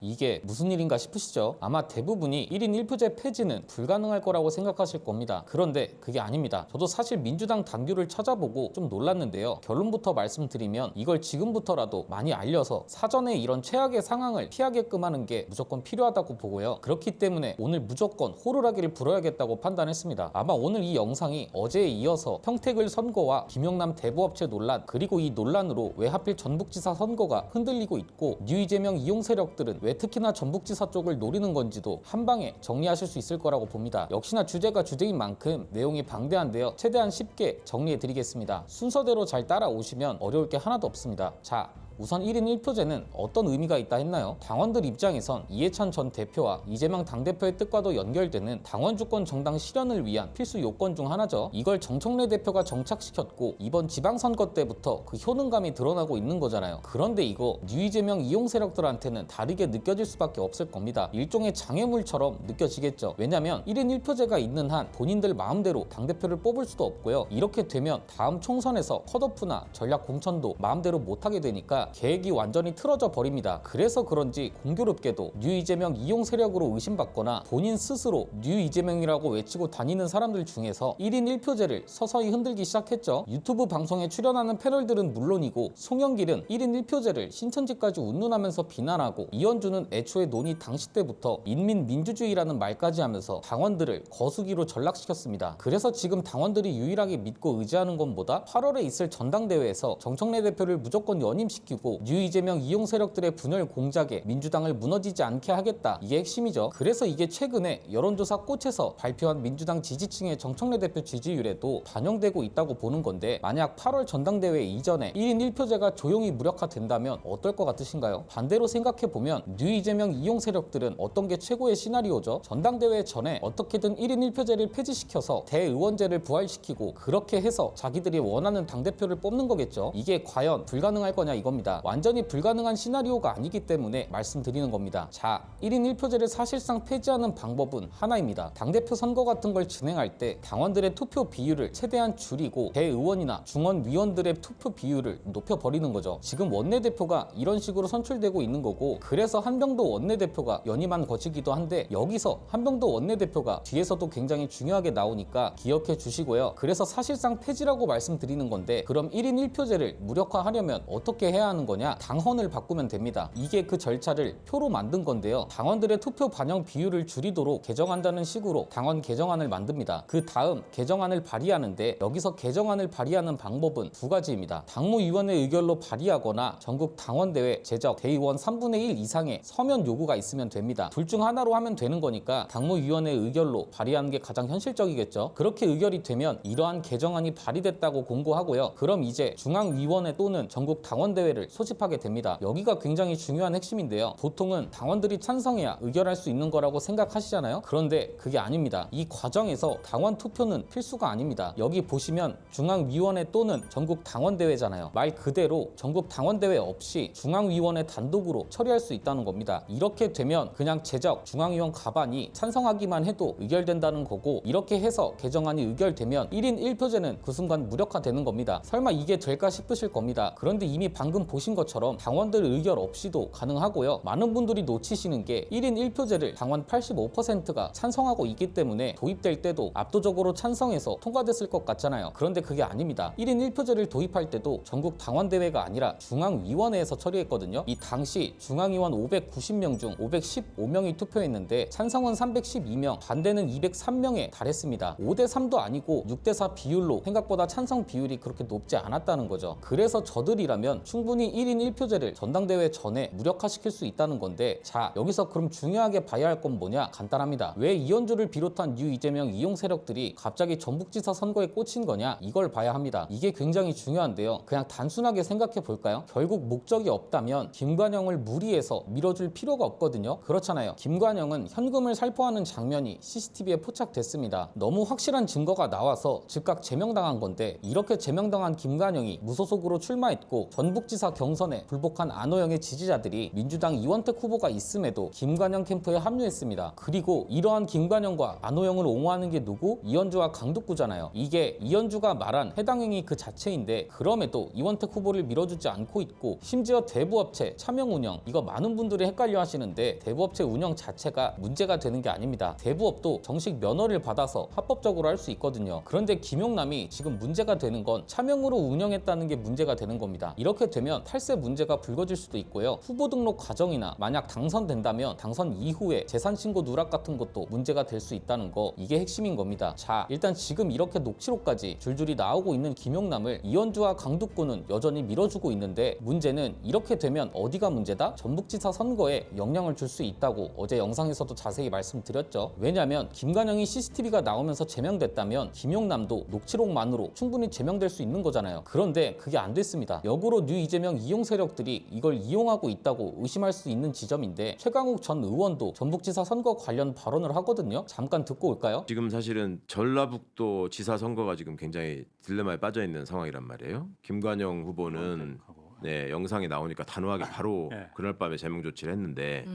이게 무슨 일인가 싶으시죠? 아마 대부분이 1인 1표제 폐지는 불가능할 거라고 생각하실 겁니다. 그런데 그게 아닙니다. 저도 사실 민주당 당규를 찾아보고 좀 놀랐는데요. 결론부터 말씀드리면 이걸 지금부터라도 많이 알려서 사전에 이런 최악의 상황을 피하게끔 하는 게 무조건 필요하다고 보고요. 그렇기 때문에 오늘 무조건 호루라기를 불어야겠다고 판단했습니다. 아마 오늘 이 영상이 어제에 이어서 평택을 선거와 김영남 대부업체 논란, 그리고 이 논란으로 왜 하필 전북지사 선거가 흔들리고 있고 뉴 이재명 이용 세력들은 왜 특히나 전북지사 쪽을 노리는 건지도 한방에 정리하실 수 있을 거라고 봅니다. 역시나 주제가 주제인 만큼 내용이 방대한데요. 최대한 쉽게 정리해 드리겠습니다. 순서대로 잘 따라오시면 어려울 게 하나도 없습니다. 자, 우선 1인 1표제는 어떤 의미가 있다 했나요? 당원들 입장에선 이해찬 전 대표와 이재명 당대표의 뜻과도 연결되는 당원 주권 정당 실현을 위한 필수 요건 중 하나죠. 이걸 정청래 대표가 정착시켰고 이번 지방선거 때부터 그 효능감이 드러나고 있는 거잖아요. 그런데 이거 뉴 이재명 이용 세력들한테는 다르게 느껴질 수밖에 없을 겁니다. 일종의 장애물처럼 느껴지겠죠. 왜냐면 1인 1표제가 있는 한 본인들 마음대로 당대표를 뽑을 수도 없고요. 이렇게 되면 다음 총선에서 컷오프나 전략 공천도 마음대로 못하게 되니까 계획이 완전히 틀어져 버립니다. 그래서 그런지 공교롭게도 뉴 이재명 이용 세력으로 의심받거나 본인 스스로 뉴 이재명이라고 외치고 다니는 사람들 중에서 1인 1표제를 서서히 흔들기 시작했죠. 유튜브 방송에 출연하는 패널들은 물론이고 송영길은 1인 1표제를 신천지까지 운운하면서 비난하고 이현주는 애초에 논의 당시 때부터 인민민주주의라는 말까지 하면서 당원들을 거수기로 전락시켰습니다. 그래서 지금 당원들이 유일하게 믿고 의지하는 건 뭐다? 8월에 있을 전당대회에서 정청래 대표를 무조건 연임시키고 뉴 이재명 이용 세력들의 분열 공작에 민주당을 무너지지 않게 하겠다. 이게 핵심이죠. 그래서 이게 최근에 여론조사 꽃에서 발표한 민주당 지지층의 정청래 대표 지지율에도 반영되고 있다고 보는 건데, 만약 8월 전당대회 이전에 1인 1표제가 조용히 무력화된다면 어떨 것 같으신가요? 반대로 생각해보면 뉴 이재명 이용 세력들은 어떤 게 최고의 시나리오죠? 전당대회 전에 어떻게든 1인 1표제를 폐지시켜서 대의원제를 부활시키고 그렇게 해서 자기들이 원하는 당대표를 뽑는 거겠죠. 이게 과연 불가능할 거냐 이겁니다. 완전히 불가능한 시나리오가 아니기 때문에 말씀드리는 겁니다. 자, 1인 1표제를 사실상 폐지하는 방법은 하나입니다. 당대표 선거 같은 걸 진행할 때 당원들의 투표 비율을 최대한 줄이고 대의원이나 중원위원들의 투표 비율을 높여버리는 거죠. 지금 원내대표가 이런 식으로 선출되고 있는 거고, 그래서 한병도 원내대표가 연임한 것이기도 한데 여기서 한병도 원내대표가 뒤에서도 굉장히 중요하게 나오니까 기억해 주시고요. 그래서 사실상 폐지라고 말씀드리는 건데, 그럼 1인 1표제를 무력화하려면 어떻게 해야 하는 거냐? 당헌을 바꾸면 됩니다. 이게 그 절차를 표로 만든 건데요. 당원들의 투표 반영 비율을 줄이도록 개정한다는 식으로 당헌 개정안을 만듭니다. 그 다음 개정안을 발의하는데, 여기서 개정안을 발의하는 방법은 두 가지입니다. 당무위원회 의결로 발의하거나 전국 당원대회 제적 대의원 3분의 1 이상의 서면 요구가 있으면 됩니다. 둘 중 하나로 하면 되는 거니까 당무위원회 의결로 발의하는 게 가장 현실적이겠죠. 그렇게 의결이 되면 이러한 개정안이 발의됐다고 공고하고요. 그럼 이제 중앙위원회 또는 전국 당원대회를 소집하게 됩니다. 여기가 굉장히 중요한 핵심인데요. 보통은 당원들이 찬성해야 의결할 수 있는 거라고 생각하시잖아요. 그런데 그게 아닙니다. 이 과정에서 당원 투표는 필수가 아닙니다. 여기 보시면 중앙위원회 또는 전국 당원대회잖아요. 말 그대로 전국 당원대회 없이 중앙위원회 단독으로 처리할 수 있다는 겁니다. 이렇게 되면 그냥 제적 중앙위원 가반이 찬성하기만 해도 의결된다는 거고, 이렇게 해서 개정안이 의결되면 1인 1표제는 그 순간 무력화되는 겁니다. 설마 이게 될까 싶으실 겁니다. 그런데 이미 방금 보신 것처럼 당원들 의결 없이도 가능하고요. 많은 분들이 놓치시는 게 1인 1표제를 당원 85%가 찬성하고 있기 때문에 도입될 때도 압도적으로 찬성해서 통과됐을 것 같잖아요. 그런데 그게 아닙니다. 1인 1표제를 도입할 때도 전국 당원대회가 아니라 중앙위원회에서 처리했거든요. 이 당시 중앙위원 590명 중 515명이 투표했는데 찬성은 312명, 반대는 203명에 달했습니다. 5대3도 아니고 6대4 비율로 생각보다 찬성 비율이 그렇게 높지 않았다는 거죠. 그래서 저들이라면 충분히 1인 1표제를 전당대회 전에 무력화시킬 수 있다는 건데, 자, 여기서 그럼 중요하게 봐야 할 건 뭐냐? 간단합니다. 왜 이현주를 비롯한 뉴 이재명 이용 세력들이 갑자기 전북지사 선거에 꽂힌 거냐? 이걸 봐야 합니다. 이게 굉장히 중요한데요. 그냥 단순하게 생각해 볼까요? 결국 목적이 없다면 김관영을 무리해서 밀어줄 필요가 없거든요. 그렇잖아요. 김관영은 현금을 살포하는 장면이 CCTV에 포착됐습니다. 너무 확실한 증거가 나와서 즉각 제명당한 건데, 이렇게 제명당한 김관영이 무소속으로 출마했고 전북지사 2014 경선에 불복한 안호영의 지지자들이 민주당 이원택 후보가 있음에도 김관영 캠프에 합류했습니다. 그리고 이러한 김관영과 안호영을 옹호하는 게 누구? 이현주와 강북구잖아요. 이게 이현주가 말한 해당 행위 그 자체인데 그럼에도 이원택 후보를 밀어주지 않고 있고 심지어 대부업체 차명운영 이거 많은 분들이 헷갈려 하시는데 대부업체 운영 자체가 문제가 되는 게 아닙니다. 대부업도 정식 면허를 받아서 합법적으로 할 수 있거든요. 그런데 김용남이 지금 문제가 되는 건 차명으로 운영했다는 게 문제가 되는 겁니다. 이렇게 되면 탈세 문제가 불거질 수도 있고요. 후보 등록 과정이나 만약 당선된다면 당선 이후에 재산신고 누락 같은 것도 문제가 될 수 있다는 거 이게 핵심인 겁니다. 자, 일단 지금 이렇게 녹취록까지 줄줄이 나오고 있는 김용남을 이현주와 강북구는 여전히 밀어주고 있는데 문제는 이렇게 되면 어디가 문제다? 전북지사 선거에 영향을 줄 수 있다고 어제 영상에서도 자세히 말씀드렸죠. 왜냐하면 김관영이 CCTV가 나오면서 제명됐다면 김용남도 녹취록만으로 충분히 제명될 수 있는 거잖아요. 그런데 그게 안 됐습니다. 역으로 뉴 이재명 이용 세력들이 이걸 이용하고 있다고 의심할 수 있는 지점인데 최강욱 전 의원도 전북지사 선거 관련 발언을 하거든요. 잠깐 듣고 올까요? 지금 사실은 전라북도 지사 선거가 지금 굉장히 딜레마에 빠져 있는 상황이란 말이에요. 김관영 후보는 네, 영상이 나오니까 단호하게 바로 그날 밤에 제명 조치를 했는데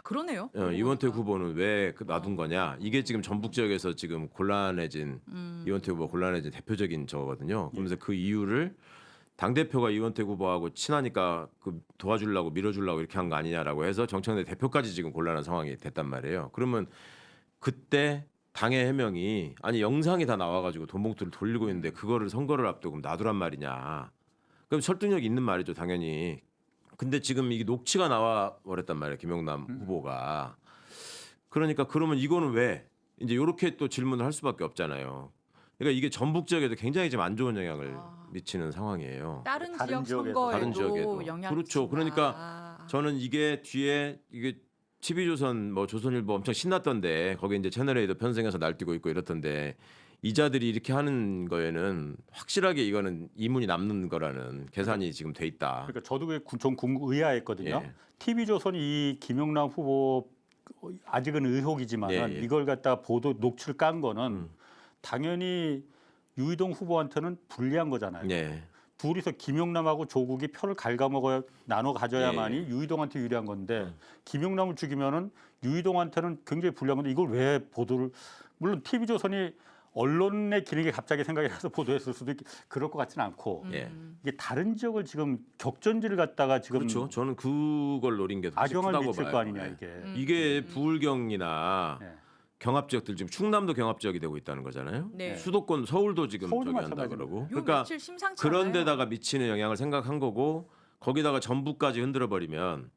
그러네요. 이원택 후보는 왜 놔둔 거냐? 이게 지금 전북 지역에서 지금 곤란해진 이원택 후보 곤란해진 대표적인 저거거든요. 그러면서 그 이유를 당 대표가 이원택 후보하고 친하니까 그 도와주려고 밀어주려고 이렇게 한 거 아니냐라고 해서 정청래 대표까지 지금 곤란한 상황이 됐단 말이에요. 그러면 그때 당의 해명이 아니 영상이 다 나와가지고 돈 봉투를 돌리고 있는데 그거를 선거를 앞두고 놔두란 말이냐? 그럼 설득력 있는 말이죠, 당연히. 근데 지금 이게 녹취가 나와 버렸단 말이에요, 김용남 후보가. 그러니까 그러면 이거는 왜? 이제 이렇게 또 질문을 할 수밖에 없잖아요. 그러니까 이게 전북 지역에도 굉장히 좀 안 좋은 영향을 미치는 상황이에요. 다른 다른 지역 지역에도. 선거에도 다른 지역에도. 영향을 그렇죠. 미친다. 그러니까 저는 이게 뒤에 이게 TV조선 뭐 조선일보 엄청 신났던데 거기 이제 채널A도 편성해서 날뛰고 있고 이렇던데 이자들이 이렇게 하는 거에는 확실하게 이거는 이문이 남는 거라는 계산이 지금 돼 있다. 그러니까 저도 그게 좀 의아했거든요. 예. TV조선이 이 김용남 후보 아직은 의혹이지만 예, 예. 이걸 갖다 보도 녹취를 깐 거는 당연히 유이동 후보한테는 불리한 거잖아요. 예. 둘이서 김용남하고 조국이 표를 갉아먹어야 나눠 가져야만이 유이동한테 유리한 건데 김용남을 죽이면은 유이동한테는 굉장히 불리한 건데 이걸 왜 보도를 물론 TV조선이 언론의 기능이 갑자기 생각이 나서 보도했을 수도 그럴 것 같지는 않고 예. 이게 다른 지역을 지금 격전지를 갖다가 지금 그렇죠. 저는 그걸 노린 게 더 악영을 크다고 미칠 봐요. 거 아니냐 예. 이게. 이게 부울경이나 예. 경합 지역들 지금 충남도 경합 지역이 되고 있다는 거잖아요. 네. 수도권 서울도 지금 서울도 저기 한다 마찬가지입니다. 그러고. 요 그러니까 며칠 심상치 그런 않아요. 데다가 미치는 영향을 생각한 거고 거기다가 전북까지 흔들어 버리면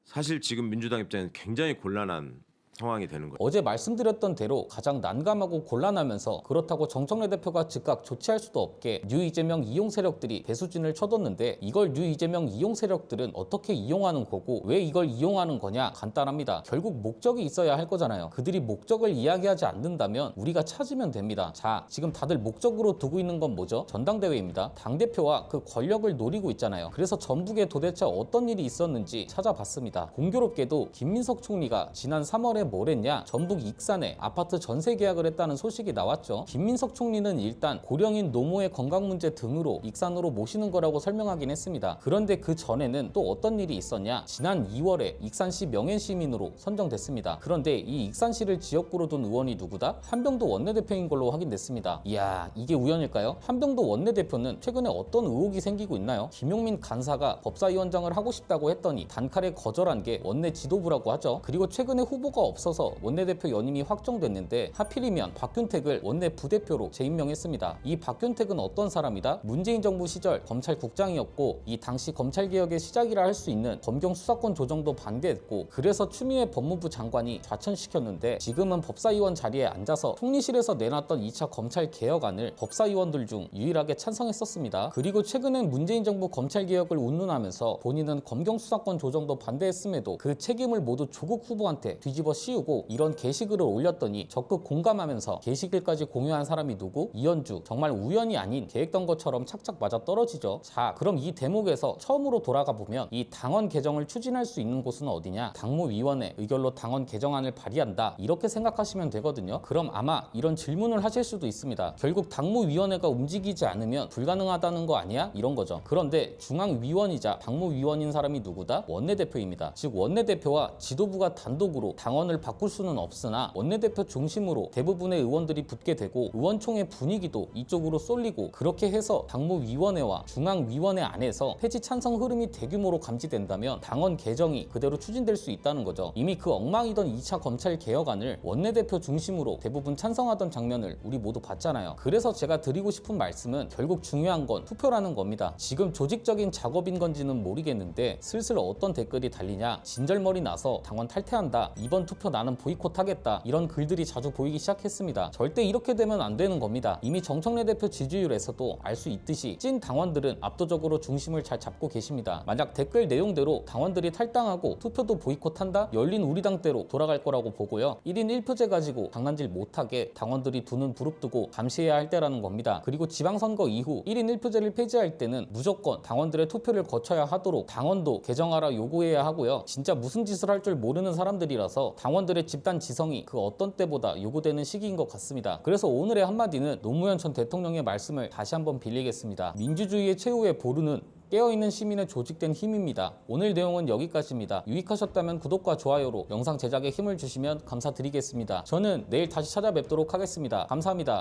사실 지금 민주당 입장에는 굉장히 곤란한 상황이 되는 거죠. 어제 말씀드렸던 대로 가장 난감하고 곤란하면서 그렇다고 정청래 대표가 즉각 조치할 수도 없게 뉴 이재명 이용 세력들이 배수진을 쳐뒀는데 이걸 뉴 이재명 이용 세력들은 어떻게 이용하는 거고 왜 이걸 이용하는 거냐? 간단합니다. 결국 목적이 있어야 할 거잖아요. 그들이 목적을 이야기하지 않는다면 우리가 찾으면 됩니다. 자, 지금 다들 목적으로 두고 있는 건 뭐죠? 전당대회입니다. 당대표와 그 권력을 노리고 있잖아요. 그래서 전북에 도대체 어떤 일이 있었는지 찾아봤습니다. 공교롭게도 김민석 총리가 지난 3월에 뭘 했냐? 전북 익산에 아파트 전세 계약을 했다는 소식이 나왔죠. 김민석 총리는 일단 고령인 노모의 건강 문제 등으로 익산으로 모시는 거라고 설명하긴 했습니다. 그런데 그 전에는 또 어떤 일이 있었냐? 지난 2월에 익산시 명예시민으로 선정됐습니다. 그런데 이 익산시를 지역구로 둔 의원이 누구다? 한병도 원내대표인 걸로 확인됐습니다. 이야, 이게 우연일까요? 한병도 원내대표는 최근에 어떤 의혹이 생기고 있나요? 김용민 간사가 법사위원장을 하고 싶다고 했더니 단칼에 거절한 게 원내 지도부라고 하죠. 그리고 최근에 후보가 없어서 원내대표 연임이 확정됐는데 하필이면 박균택을 원내 부대표로 재임명했습니다. 이 박균택은 어떤 사람이다? 문재인 정부 시절 검찰국장이었고 이 당시 검찰개혁의 시작이라 할 수 있는 검경 수사권 조정도 반대했고 그래서 추미애 법무부 장관이 좌천시켰는데 지금은 법사위원 자리에 앉아서 총리실에서 내놨던 2차 검찰개혁안을 법사위원들 중 유일하게 찬성했었습니다. 그리고 최근엔 문재인 정부 검찰개혁을 운운하면서 본인은 검경 수사권 조정도 반대했음에도 그 책임을 모두 조국 후보한테 뒤집어 씌우고 이런 게시글을 올렸더니 적극 공감하면서 게시글까지 공유한 사람이 누구? 이현주. 정말 우연이 아닌 계획된 것처럼 착착 맞아 떨어지죠. 자, 그럼 이 대목에서 처음으로 돌아가 보면 이 당원 개정을 추진할 수 있는 곳은 어디냐? 당무위원회 의결로 당원 개정안을 발의한다. 이렇게 생각하시면 되거든요. 그럼 아마 이런 질문을 하실 수도 있습니다. 결국 당무위원회가 움직이지 않으면 불가능하다는 거 아니야? 이런 거죠. 그런데 중앙위원이자 당무위원인 사람이 누구다? 원내대표입니다. 즉 원내대표와 지도부가 단독으로 당원을 바꿀 수는 없으나 원내대표 중심으로 대부분의 의원들이 붙게 되고 의원총회 분위기도 이쪽으로 쏠리고 그렇게 해서 당무위원회와 중앙위원회 안에서 폐지 찬성 흐름이 대규모로 감지된다면 당원 개정이 그대로 추진될 수 있다는 거죠. 이미 그 엉망이던 2차 검찰 개혁안을 원내대표 중심으로 대부분 찬성하던 장면을 우리 모두 봤잖아요. 그래서 제가 드리고 싶은 말씀은 결국 중요한 건 투표라는 겁니다. 지금 조직적인 작업인 건지는 모르겠는데 슬슬 어떤 댓글이 달리냐, 진절머리 나서 당원 탈퇴한다, 이번 투표 나는 보이콧하겠다, 이런 글들이 자주 보이기 시작했습니다. 절대 이렇게 되면 안 되는 겁니다. 이미 정청래 대표 지지율에서도 알 수 있듯이 찐 당원들은 압도적으로 중심을 잘 잡고 계십니다. 만약 댓글 내용대로 당원들이 탈당하고 투표도 보이콧한다? 열린 우리당대로 돌아갈 거라고 보고요. 1인 1표제 가지고 장난질 못하게 당원들이 두 눈 부릅뜨고 감시해야 할 때라는 겁니다. 그리고 지방선거 이후 1인 1표제를 폐지할 때는 무조건 당원들의 투표를 거쳐야 하도록 당원도 개정하라 요구해야 하고요. 진짜 무슨 짓을 할 줄 모르는 사람들이라서 당원들의 집단 지성이 그 어떤 때보다 요구되는 시기인 것 같습니다. 그래서 오늘의 한마디는 노무현 전 대통령의 말씀을 다시 한번 빌리겠습니다. 민주주의의 최후의 보루는 깨어있는 시민의 조직된 힘입니다. 오늘 내용은 여기까지입니다. 유익하셨다면 구독과 좋아요로 영상 제작에 힘을 주시면 감사드리겠습니다. 저는 내일 다시 찾아뵙도록 하겠습니다. 감사합니다.